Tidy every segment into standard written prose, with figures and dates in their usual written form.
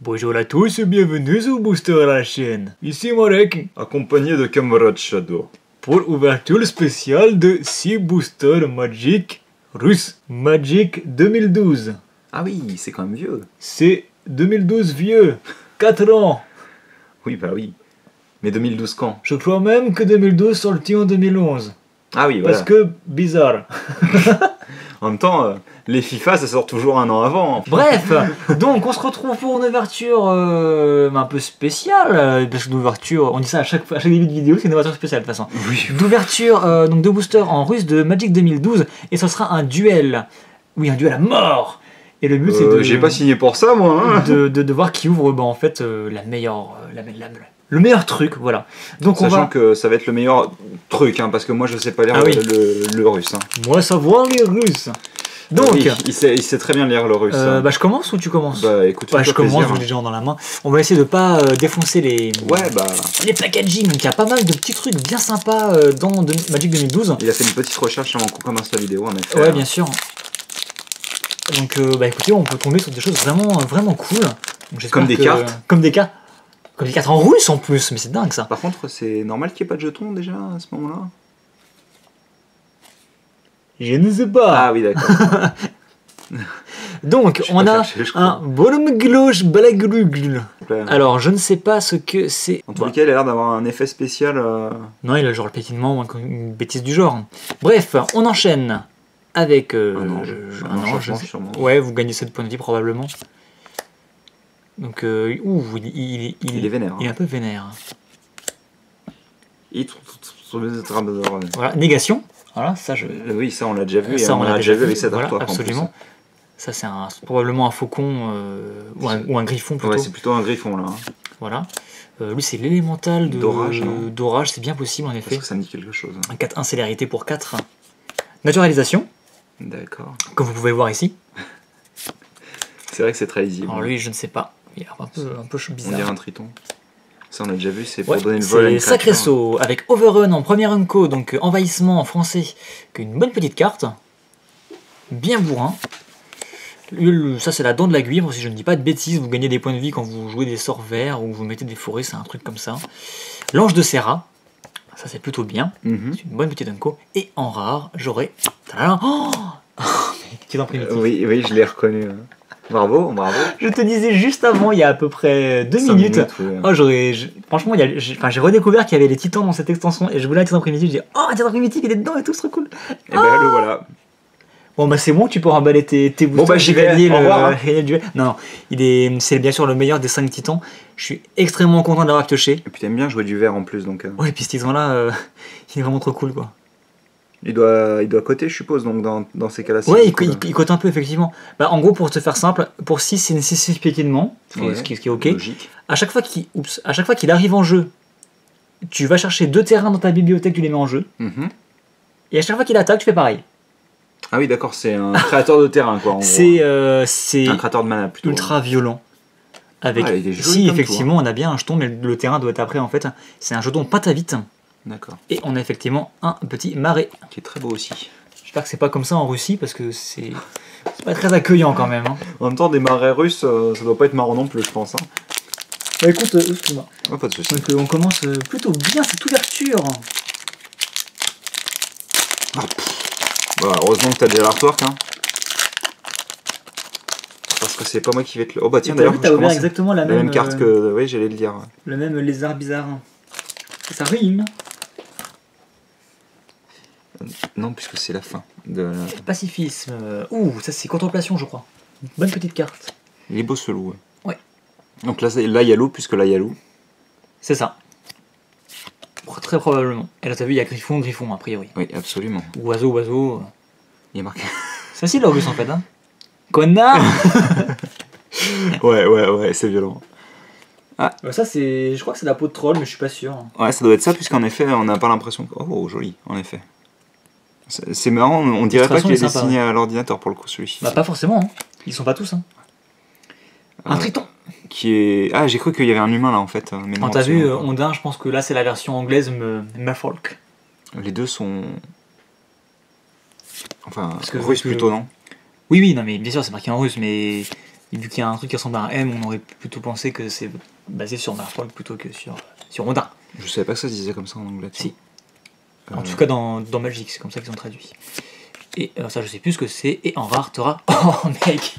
Bonjour à tous et bienvenue sur Booster à la chaîne. Ici Marek, accompagné de camarade Shadow. pour ouverture spéciale de 6 boosters Magic russe. Magic 2012. Ah oui, c'est quand même vieux. C'est 2012 vieux. 4 ans. Oui, bah oui. Mais 2012 quand? Je crois même que 2012 sorti en 2011. Ah oui, voilà. Parce que bizarre. En même temps, les FIFA, ça sort toujours un an avant. Bref, donc on se retrouve pour une ouverture un peu spéciale. Parce que l'ouverture, on dit ça à chaque début de vidéo, c'est une ouverture spéciale de toute façon. Oui. D'ouverture donc de booster en russe de Magic 2012 et ce sera un duel. Oui, un duel à mort. Et le but c'est de. J'ai pas signé pour ça, moi. Hein. de voir qui ouvre en fait la meilleure. Le meilleur truc, voilà. Donc Sachant que ça va être le meilleur truc, hein, parce que moi je sais pas lire le russe. Hein. Moi savoir les Russes. Donc, oui, il sait très bien lire le russe. bah je commence ou tu commences? Bah écoute, je commence, j'ai déjà dans la main. On va essayer de pas défoncer les. Ouais, bah. Les packaging. Donc il y a pas mal de petits trucs bien sympas dans Magic 2012. Il a fait une petite recherche avant qu'on commence la vidéo, en effet. Ouais, bien sûr. Donc bah écoutez, on peut tomber sur des choses vraiment cool. Donc, comme des cartes. Comme des cartes. Comme des cartes en russe en plus, mais c'est dingue ça. Par contre, c'est normal qu'il n'y ait pas de jetons déjà à ce moment-là? Je ne sais pas. Ah oui, d'accord. Donc, on a un Bolumglosh Balagrugl. Alors, je ne sais pas ce que c'est. En tout cas, il a l'air d'avoir un effet spécial. Non, il a genre le pétinement ou une bêtise du genre. Bref, on enchaîne avec un ange. Ouais, vous gagnez 7 points de vie probablement. Donc, il est vénère. Il est un peu vénère. Voilà, négation. Voilà, ça je. Oui, ça on l'a déjà vu. Ça, on l'a déjà vu avec cette artwork. Absolument. Ça c'est probablement un faucon ou un griffon plutôt. Ouais, c'est plutôt un griffon là. Voilà. Lui c'est l'élémental d'orage. D'orage, c'est bien possible en effet. Parce que ça me dit quelque chose. Un 4-1 célérité pour 4. Naturalisation. D'accord. Comme vous pouvez voir ici. C'est vrai que c'est très lisible. Alors lui, je ne sais pas. Il est un peu bizarre. On dirait un triton. Ça, on a déjà vu, c'est pour donner le vol à une créature. C'est Sacré Saut, avec Overrun en première unco, donc envahissement en français, une bonne petite carte. Bien bourrin. Ça, c'est la dent de la guivre, si je ne dis pas de bêtises. Vous gagnez des points de vie quand vous jouez des sorts verts ou vous mettez des forêts, c'est un truc comme ça. L'ange de Serra. Ça, c'est plutôt bien. C'est une bonne petite unco. Et en rare, j'aurai. Oh oui, je l'ai reconnu. Bravo. Je te disais juste avant, il y a à peu près 2 minutes. Oh, franchement, j'ai redécouvert qu'il y avait les titans dans cette extension et je voulais un titan primitif. Je dis, oh, un titan primitif, il est dedans et tout, c'est trop cool. Et ben le voilà. Bon, bah c'est bon, tu peux remballer tes boosters. Bon, bah j'y vais. Au revoir. Non, c'est bien sûr le meilleur des 5 titans. Je suis extrêmement content de l'avoir pioché. Et puis t'aimes bien jouer du vert en plus, donc. Ouais, et puis ce titan-là, il est vraiment trop cool, quoi. Il doit coter, je suppose, donc dans ces cas-là. Ouais, il cote un peu, effectivement. Bah, en gros, pour te faire simple, pour 6, c'est une 6 piétinement, ce qui est ok. Logique. À chaque fois qu'il arrive en jeu, tu vas chercher 2 terrains dans ta bibliothèque, tu les mets en jeu. Et à chaque fois qu'il attaque, tu fais pareil. Ah oui, d'accord, c'est un créateur de terrain, quoi. C'est un créateur de mana, plutôt. Ultra violent. Avec ici, effectivement, on a bien un jeton, mais le terrain doit être après, en fait. C'est un jeton pâte à vite. D'accord. Et on a effectivement un petit marais. Qui est très beau aussi. J'espère que c'est pas comme ça en Russie, parce que c'est pas très accueillant quand même. Hein. En même temps, des marais russes, ça doit pas être marrant non plus, je pense. Hein. Bah écoute, excuse-moi. Oh, pas de soucis. Donc on commence plutôt bien cette ouverture. Bah, heureusement que t'as déjà l'artwork. Hein. Parce que c'est pas moi qui vais te le... Oh bah tiens, d'ailleurs, t'as ouvert exactement la même carte que... Oui, j'allais le dire. Le même lézard bizarre. Ça rime. Non, puisque c'est la fin. Pacifisme. Ouh, ça c'est contemplation, je crois. Bonne petite carte. Il est beau ce loup. Ouais. Donc là, il y a loup, puisque là, il y a loup. C'est ça. Très probablement. Et là, t'as vu, il y a griffon, a priori. Oui, absolument. Oiseau. Il y a marqué. C'est facile, le russe, en fait. Hein. Connard. Ouais, c'est violent. Ah. Ça, je crois que c'est la peau de troll, mais je suis pas sûr. Ouais, ça doit être ça, puisqu'en effet, on n'a pas l'impression que... Oh, joli, en effet. C'est marrant, on dirait pas qu'il est dessiné à l'ordinateur pour le coup, celui-ci. Bah, pas forcément, hein. Ils sont pas tous. Hein. Un triton. Qui est... Ah, j'ai cru qu'il y avait un humain là en fait. Mais quand t'as vu Ondin, je pense que là c'est la version anglaise Merfolk. Les deux sont. Enfin, russe plutôt, non? Oui, non, mais bien sûr c'est marqué en russe, mais Et vu qu'il y a un truc qui ressemble à un M, on aurait plutôt pensé que c'est basé sur Marfog plutôt que sur Ondin. Je savais pas que ça se disait comme ça en anglais. Si. En tout cas dans Magic, c'est comme ça qu'ils ont traduit. Et ça je sais plus ce que c'est. Et en rare t'auras... Oh mec.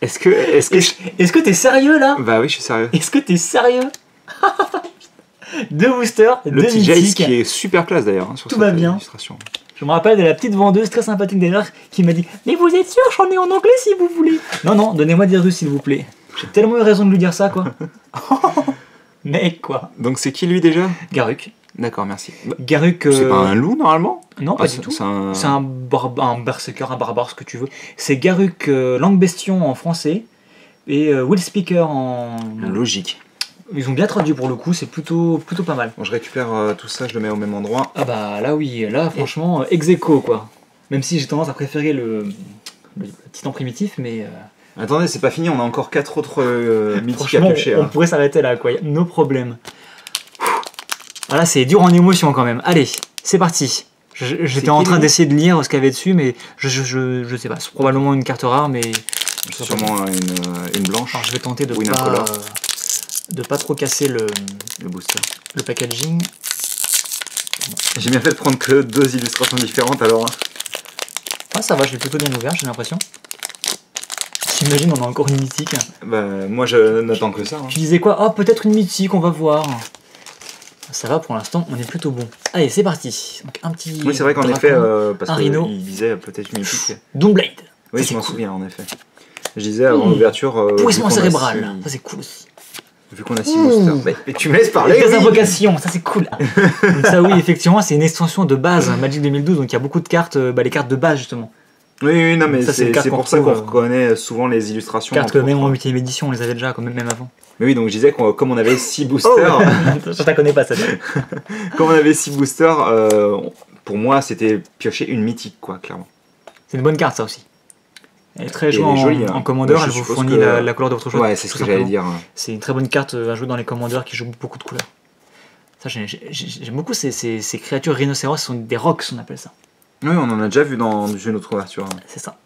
Est-ce que t'es sérieux là? Bah oui, je suis sérieux. Est-ce que t'es sérieux? 2 boosters, le 2 petit Jace mythiques. qui est super classe d'ailleurs hein, sur Tout cette va bien. illustration. Je me rappelle de la petite vendeuse très sympathique d'ailleurs qui m'a dit « Mais vous êtes sûr, j'en ai en anglais si vous voulez !» Non, non, donnez-moi des Russes s'il vous plaît. J'ai tellement eu raison de lui dire ça quoi. Mec quoi. Donc c'est qui lui déjà? Garruk. D'accord, merci. Garruk. C'est pas un loup normalement? Non, pas du tout. C'est un berserker, un barbare, ce que tu veux. C'est Garruk langue bestion en français et Will Speaker en. Logique. Ils ont bien traduit pour le coup, c'est plutôt pas mal. Bon, je récupère tout ça, je le mets au même endroit. Ah bah là oui, là franchement, ex aequo quoi. Même si j'ai tendance à préférer le titan primitif, mais. Attendez, c'est pas fini, on a encore 4 autres mythiques à piocher. On pourrait s'arrêter là quoi, no problème. Voilà, c'est dur en émotion quand même. Allez, c'est parti. J'étais en train d'essayer de lire ce qu'il y avait dessus, mais je sais pas. C'est probablement une carte rare, mais. C'est sûrement une blanche. Alors je vais tenter de pas trop casser le booster. Le packaging. J'ai bien fait de prendre que 2 illustrations différentes alors. Ah ça va, je l'ai plutôt bien ouvert, j'ai l'impression. J'imagine on a encore une mythique. Bah moi je n'attends que ça. Hein. Tu disais quoi? Oh peut-être une mythique, on va voir. Ça va pour l'instant, on est plutôt bon. Allez, c'est parti. Donc un petit. Oui, c'est vrai qu'en effet, parce qu'il disait peut-être une mythique. Doomblade. Oui, je m'en souviens en effet. Je disais avant l'ouverture. Pourrissement cérébral, ça c'est cool aussi. Vu qu'on a 6 boosters. Mais tu me laisses parler. Les invocations, ça c'est cool. Donc ça oui, effectivement, c'est une extension de base Magic 2012, donc il y a beaucoup de cartes, les cartes de base justement. Oui, non, mais c'est pour ça qu'on reconnaît souvent les illustrations. Cartes que même en 8ème édition, on les avait déjà, quand même avant. Mais oui, donc je disais que comme on avait 6 boosters... Je la connais pas, ça. Comme on avait 6 boosters, pour moi, c'était piocher une mythique, quoi, clairement. C'est une bonne carte, ça aussi. Elle est très jouée en commandeur, elle vous fournit la couleur de votre choix. Ouais, c'est ce que j'allais dire. C'est une très bonne carte à jouer dans les commandeurs qui jouent beaucoup de couleurs. Ça, j'aime beaucoup ces créatures rhinocéros, ce sont des rocks, on appelle ça. Oui, on en a déjà vu dans une autre ouverture. C'est ça.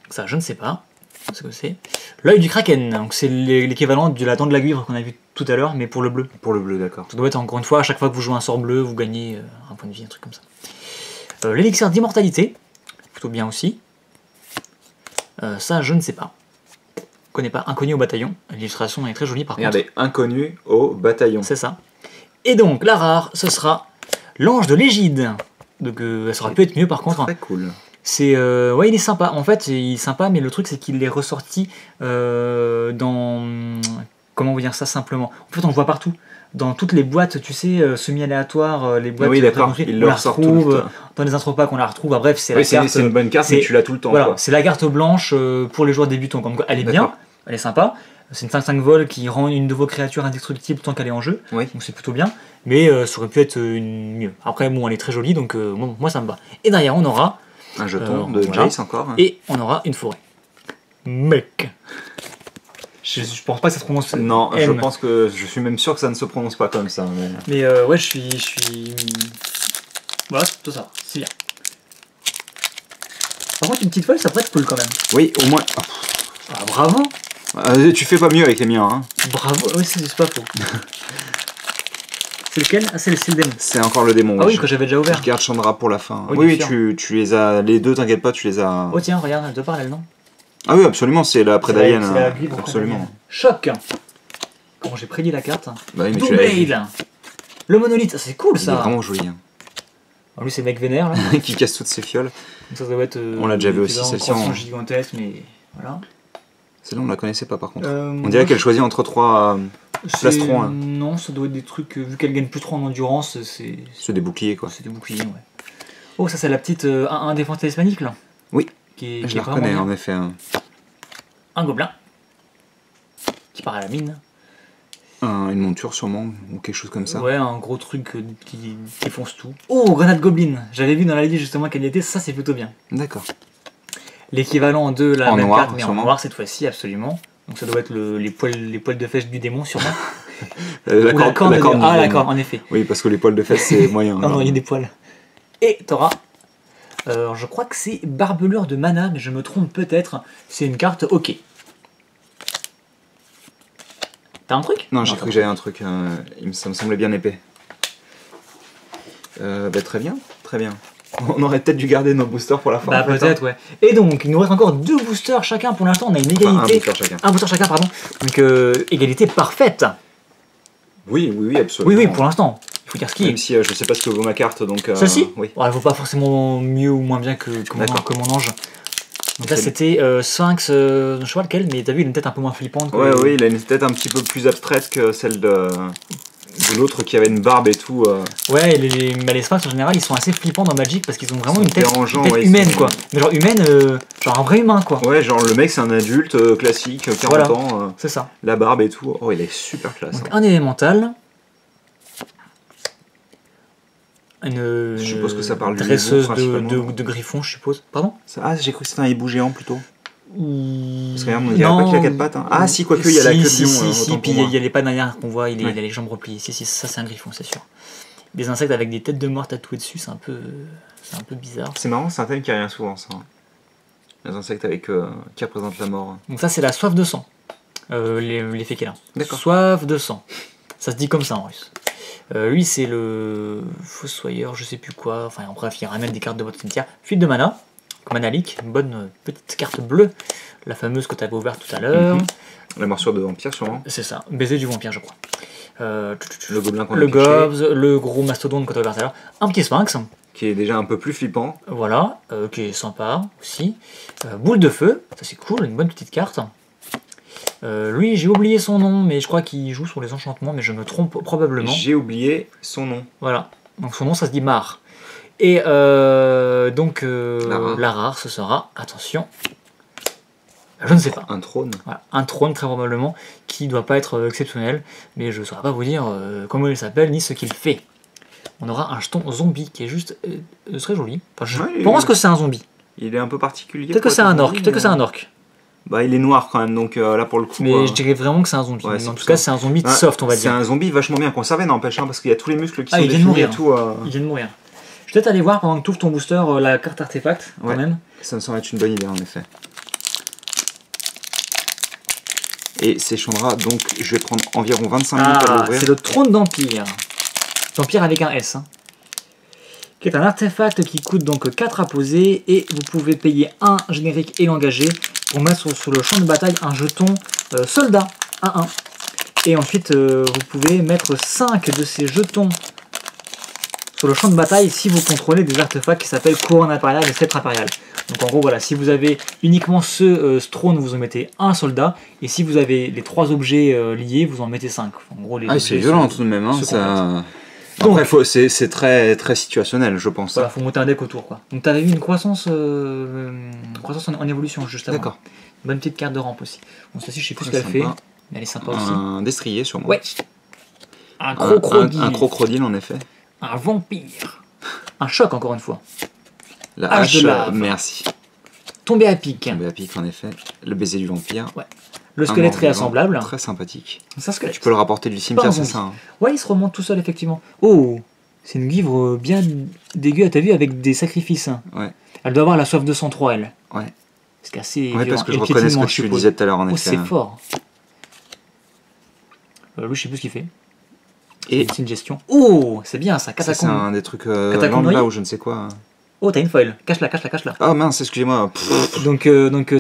Donc ça, je ne sais pas ce que c'est. L'œil du kraken, donc c'est l'équivalent de la dent de la guivre qu'on a vu tout à l'heure, mais pour le bleu. Pour le bleu, d'accord. Ça doit être encore une fois, à chaque fois que vous jouez un sort bleu, vous gagnez un point de vie, un truc comme ça. L'élixir d'immortalité, plutôt bien aussi. Ça, je ne sais pas. Je connais pas. Inconnu au bataillon. L'illustration est très jolie par contre. Regardez, inconnu au bataillon. C'est ça. Et donc, la rare, ce sera l'ange de l'égide. Donc, ça aurait pu être mieux par contre. Très cool. C'est ouais, il est sympa. En fait, il est sympa, mais le truc c'est qu'il est ressorti dans comment vous dire ça simplement. En fait, on le voit partout. Dans toutes les boîtes, tu sais, semi-aléatoires, les boîtes. Oui, d'accord. Il le retrouve dans les intropacs, on la retrouve. Ah, bref, c'est la carte. C'est une bonne carte, mais tu l'as tout le temps. Voilà, c'est la carte blanche pour les joueurs débutants. Comme quoi, elle est bien, elle est sympa. C'est une 5-5 vol qui rend une de vos créatures indestructible tant qu'elle est en jeu. Oui. Donc c'est plutôt bien. Mais ça aurait pu être mieux. Après, bon, elle est très jolie, donc bon, moi ça me va. Et derrière, on aura un jeton de Jace encore. Et on aura une forêt. Mec. Je pense pas que ça se prononce. Non, je pense que je suis même sûr que ça ne se prononce pas comme ça. Mais ouais, je suis. Voilà, c'est tout ça. C'est bien. Par contre, une petite feuille, ça pourrait être cool quand même. Oui, au moins. Ah, bravo. Tu fais pas mieux avec les miens. Hein. Bravo, oui, c'est pas faux. C'est lequel? Ah, c'est le démon. C'est encore le démon. Ah oui, que j'avais déjà ouvert. Je garde Chandra pour la fin. Oui, tu les as. Les deux, t'inquiète pas, tu les as. Oh tiens, regarde, de parallèle, non? Ah oui, absolument, c'est la Prédaïenne. Absolument. Choc. Comment j'ai prédit la carte? Bah oui, mais Doomblade. Le monolithe, c'est cool ça. Il est vraiment joli. Hein. En lui, c'est le mec vénère là. Qui casse toutes ses fioles. Donc, ça doit être. On l'a déjà vu aussi, celle-ci. Gigantesque, mais voilà. Celle-là, on la connaissait pas par contre. On dirait qu'elle choisit entre 3 plastrons. Hein. Non, ça doit être des trucs. Vu qu'elle gagne plus 3 en endurance, c'est. C'est des boucliers quoi. C'est des boucliers, ouais. Oh, ça, c'est la petite. Un défense talismanique là. Oui. Je la reconnais en effet. Un gobelin. Qui part à la mine. Une monture sûrement, ou quelque chose comme ça. Ouais, un gros truc qui défonce tout. Oh, grenade goblin. J'avais vu dans la liste justement qu'elle y était, ça c'est plutôt bien. D'accord. L'équivalent de la même noir, carte, mais sûrement. En noir cette fois-ci, absolument. Donc ça doit être les poils de fesses du démon, sûrement. la corne ah, d'accord, en effet. Oui, parce que les poils de fesses, c'est moyen. Non, il y a des poils. Et t'auras, je crois que c'est Barbelure de mana, mais je me trompe peut-être. C'est une carte OK. T'as un truc? Non, j'ai cru que j'avais un truc. Ça me semblait bien épais. Très bien, très bien. On aurait peut-être dû garder nos boosters pour la fin. Bah peut-être, ouais. Et donc, il nous reste encore 2 boosters chacun. Pour l'instant, on a une égalité. Enfin, un booster chacun. Un booster chacun, pardon. Donc, égalité parfaite. Oui, absolument. Oui, pour l'instant. Il faut dire ce qui est. Même si je sais pas ce que vaut ma carte, donc... Celle-ci? Oui. Elle vaut pas forcément mieux ou moins bien que mon ange. Donc là, c'était Sphinx, je sais pas lequel, mais t'as vu, il a une tête un peu moins flippante. Ouais, oui, il a une tête un petit peu plus abstraite que celle de l'autre qui avait une barbe et tout. Ouais, les Sphinx en général, ils sont assez flippants dans Magic parce qu'ils ont vraiment une tête humaine, quoi. Mais genre humaine, genre un vrai humain, quoi. Ouais, genre le mec, c'est un adulte classique, 40 ans. C'est ça. La barbe et tout. Oh, il est super classe. Donc, un élémental. Je suppose que ça parle dresseuse de griffon, je suppose. Pardon? Ah, j'ai cru que c'était un hibou géant plutôt. Parce que regarde, il n'y a pas qu'il a 4 pattes. Hein. Ah, si, quoique, il y a la queue de lion. Si, puis il y a les pattes derrière qu'on voit, il a les jambes repliées. Si, ça c'est un griffon, c'est sûr. Des insectes avec des têtes de mort tatouées dessus, c'est un peu bizarre. C'est marrant, c'est un thème qui revient souvent, ça. Les insectes avec qui représentent la mort. Donc, ça, c'est la soif de sang. L'effet qu'elle a. D'accord. Soif de sang. Ça se dit comme ça en russe. Lui, c'est le fossoyeur, je sais plus quoi. Enfin, bref, il ramène des cartes de votre cimetière. Fuite de mana, mana leak, une bonne petite carte bleue, la fameuse que tu avais ouverte tout à l'heure. La morsure de vampire, sûrement. C'est ça, baiser du vampire, je crois. Le gobelin qu'on a le gobs, le gros mastodonte que tu avais ouvert tout à l'heure. Un petit sphinx. Qui est déjà un peu plus flippant. Voilà, qui est sympa aussi. Boule de feu, ça c'est cool, une bonne petite carte. Lui, j'ai oublié son nom, mais je crois qu'il joue sur les enchantements, mais je me trompe probablement. J'ai oublié son nom. Voilà, donc son nom ça se dit Mar. Et donc la rare, ce sera, attention, je ne sais pas. Un trône. Voilà, un trône très probablement, qui ne doit pas être exceptionnel, mais je ne saurais pas vous dire comment il s'appelle, ni ce qu'il fait. On aura un jeton zombie qui est juste très joli. Enfin, je pense que c'est un zombie. Il est un peu particulier. Peut-être que c'est un orc, peut-être que c'est un orc. Bah, il est noir quand même, donc là pour le coup. Mais je dirais vraiment que c'est un zombie. Ouais, en tout cas, c'est un zombie soft, on va dire. C'est un zombie vachement bien conservé, n'empêche, hein, parce qu'il y a tous les muscles qui sont définis. Il vient de mourir. Et tout, Il vient de mourir. Je vais peut-être aller voir pendant que tu ouvres ton booster la carte artefact, quand même. Ça me semble être une bonne idée, en effet. Et ces Chandra, donc je vais prendre environ 25 minutes à l'ouvrir. C'est le trône d'Empire. D'Empire avec un S. Hein. Qui est un artefact qui coûte donc 4 à poser et vous pouvez payer un générique et l'engager pour mettre sur le champ de bataille un jeton soldat 1-1. Et ensuite vous pouvez mettre 5 de ces jetons sur le champ de bataille si vous contrôlez des artefacts qui s'appellent couronne impériale et sceptre impérial. Donc en gros voilà, si vous avez uniquement ce trône, vous en mettez un soldat, et si vous avez les 3 objets liés, vous en mettez 5. En gros, c'est violent tout de même, hein, ça... Après, c'est très, très situationnel, je pense. Voilà, faut monter un deck autour, quoi. Donc t'avais eu une croissance, en évolution juste avant. D'accord. Une bonne petite carte de rampe aussi. Bon, celle-ci, je sais plus ce qu'elle fait, mais elle est sympa aussi. Un destrier sûrement. Ouais. Un crocodile. Un crocodile en effet. Un vampire. Un choc encore une fois. La hache de lave. Merci. Tomber à pic. Tomber à pic en effet. Le baiser du vampire. Ouais. Le squelette réassemblable. Très sympathique. C'est un squelette. Tu peux le rapporter du cimetière, c'est ça, hein. Ouais, il se remonte tout seul, effectivement. Oh, c'est une guivre bien dégueu, t'as vu, avec des sacrifices. Ouais. Elle doit avoir la soif de 103, elle. Ouais. C'est assez ouais, parce que je reconnais ce que tu disais tout à l'heure, en effet. C'est fort. Lui, je sais plus ce qu'il fait. Et c'est une gestion. Oh, c'est bien ça, catacombe. C'est un des trucs là ou je ne sais quoi. Oh, t'as une foil. Cache-la, cache-la. Ah mince, excusez-moi. Donc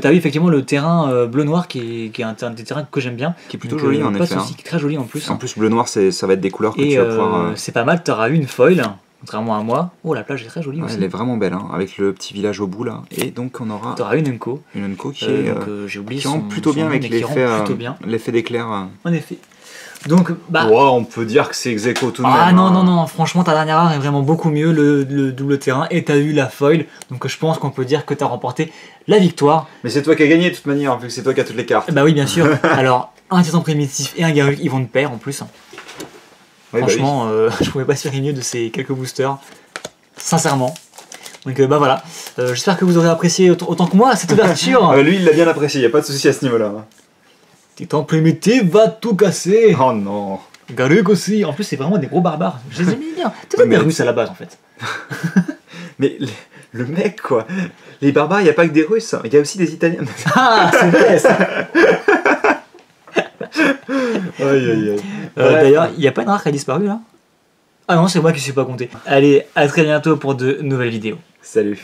t'as vu effectivement le terrain bleu-noir qui est un des terrains que j'aime bien. Qui est plutôt joli en effet. Qui est très joli en plus. En plus, bleu-noir, ça va être des couleurs que tu vas pouvoir... c'est pas mal, t'auras eu une foil, contrairement à moi. Oh, la plage est très jolie aussi. Elle est vraiment belle, hein, avec le petit village au bout là. Et donc on aura... T'auras une Unco. Une Unco qui est... j'ai oublié qui rend plutôt bien avec l'effet d'éclair. En effet. Donc, on peut dire que c'est ex-aequo tout de même. Ah non, franchement, ta dernière heure est vraiment beaucoup mieux, le double terrain, et t'as eu la foil, donc je pense qu'on peut dire que t'as remporté la victoire. Mais c'est toi qui as gagné de toute manière, vu que c'est toi qui as toutes les cartes. Bah oui, bien sûr. Alors, un titan primitif et un Garruk, ils vont de pair en plus. Oui, franchement, je pouvais pas espérer mieux de ces quelques boosters, sincèrement. Donc voilà, j'espère que vous aurez apprécié autant que moi cette ouverture. Lui, il l'a bien apprécié, y a pas de souci à ce niveau-là. Titan primitif va tout casser. Oh non. Garruk aussi. En plus, c'est vraiment des gros barbares. Je les ai mis bien. C'est des Russes à la base, en fait. Mais le mec, quoi. Les barbares, il n'y a pas que des Russes. Il y a aussi des Italiens. Ah, c'est vrai, ça. D'ailleurs, il n'y a pas une rare qui a disparu là? Ah non, c'est moi qui ne suis pas compté. Allez, à très bientôt pour de nouvelles vidéos. Salut.